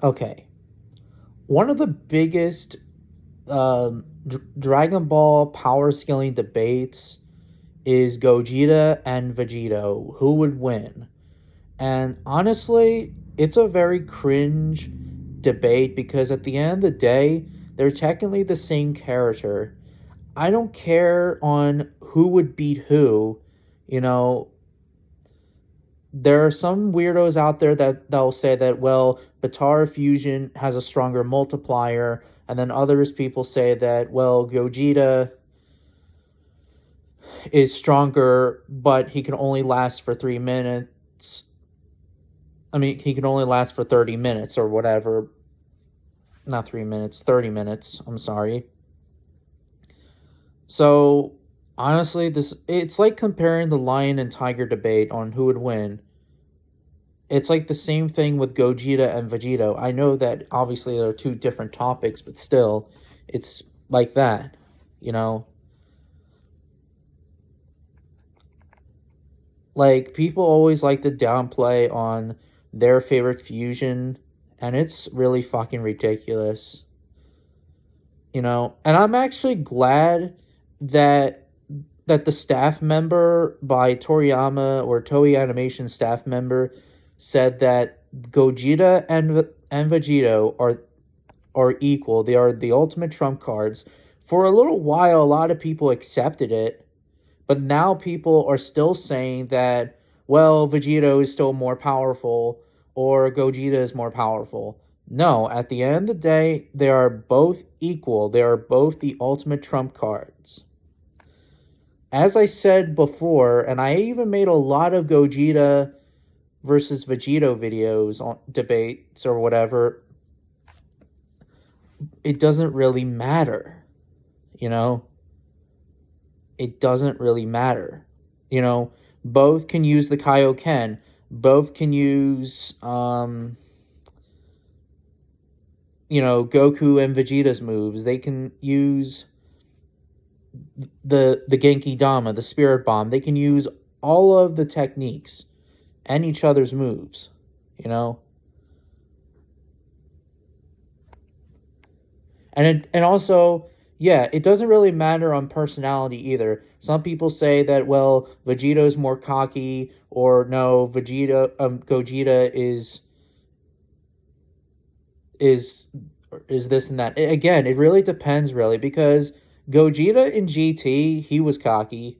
Okay. One of the biggest Dragon Ball power scaling debates is Gogeta and Vegito. Who would win? And honestly, it's a very cringe debate because at the end of the day, they're technically the same character. I don't care on who would beat who. You know, there are some weirdos out there that'll say that, well, Batara Fusion has a stronger multiplier, and then others people say that, well, Gogeta is stronger, but he can only last for 3 minutes. I mean, he can only last for 30 minutes or whatever. Not 3 minutes, 30 minutes. I'm sorry. So, honestly, it's like comparing the lion and tiger debate on who would win. It's like the same thing with Gogeta and Vegito. I know that obviously there are two different topics, but still, it's like that, you know? Like, people always like to downplay on their favorite fusion, and it's really fucking ridiculous, you know? And I'm actually glad that the staff member by Toriyama or Toei Animation staff member said that Gogeta and Vegito are equal. They are the ultimate trump cards. For a little while, a lot of people accepted it, but now people are still saying that, well, Vegito is still more powerful or Gogeta is more powerful. No, at the end of the day, they are both equal. They are both the ultimate trump cards. As I said before, and I even made a lot of Gogeta versus Vegito videos on debates or whatever, it doesn't really matter, you know? It doesn't really matter. You know, both can use the Kaioken. Both can use Goku and Vegeta's moves. They can use the Genki Dama, the Spirit Bomb. They can use all of the techniques and each other's moves, you know? And also, yeah, it doesn't really matter on personality either. Some people say that, well, Vegeto's more cocky, or no, Gogeta is is this and that. Again, it really depends, really, because Gogeta in GT, he was cocky.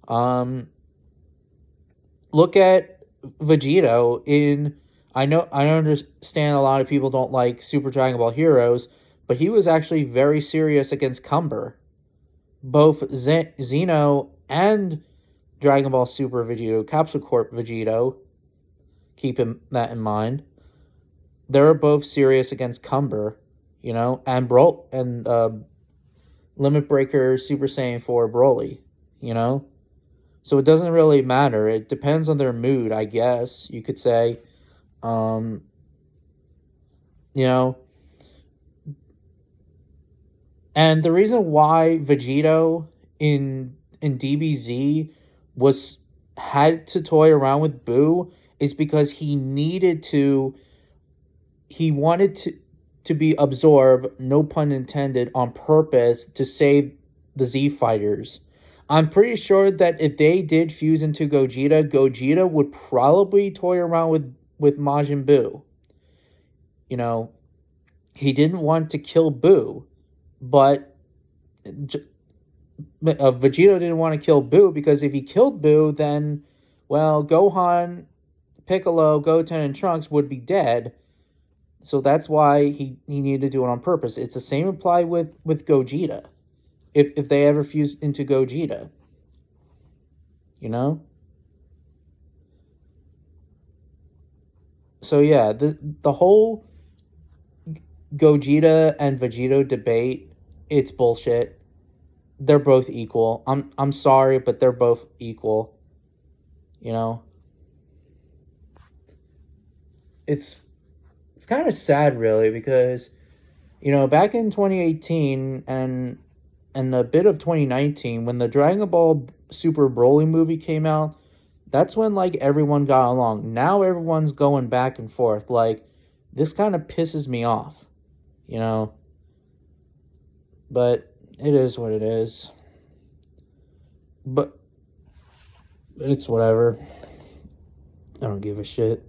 Um, Look at Vegito in. I understand a lot of people don't like Super Dragon Ball Heroes, but he was actually very serious against Cumber. Both Xeno and Dragon Ball Super Vegito, Capsule Corp Vegito, that in mind. They're both serious against Cumber, you know, and Limit Breaker Super Saiyan 4 Broly, you know? So it doesn't really matter. It depends on their mood, I guess, you could say. Um, you know, and the reason why Vegito in DBZ was had to toy around with Boo is because he wanted to be absorbed, no pun intended, on purpose to save the Z fighters. I'm pretty sure that if they did fuse into Gogeta would probably toy around with Majin Buu. You know, he didn't want to kill Buu, but Vegito didn't want to kill Buu because if he killed Buu, then, well, Gohan, Piccolo, Goten, and Trunks would be dead. So that's why he needed to do it on purpose. It's the same apply with Gogeta. If they ever fuse into Gogeta. You know? So yeah, the whole Gogeta and Vegito debate, it's bullshit. They're both equal. I'm sorry, but they're both equal. You know? It's kind of sad really because back in 2018 and a bit of 2019 when the Dragon Ball Super Broly movie came out, that's when like everyone got along. Now everyone's going back and forth. Like This kind of pisses me off, you know? But it is what it is. But it's whatever. I don't give a shit.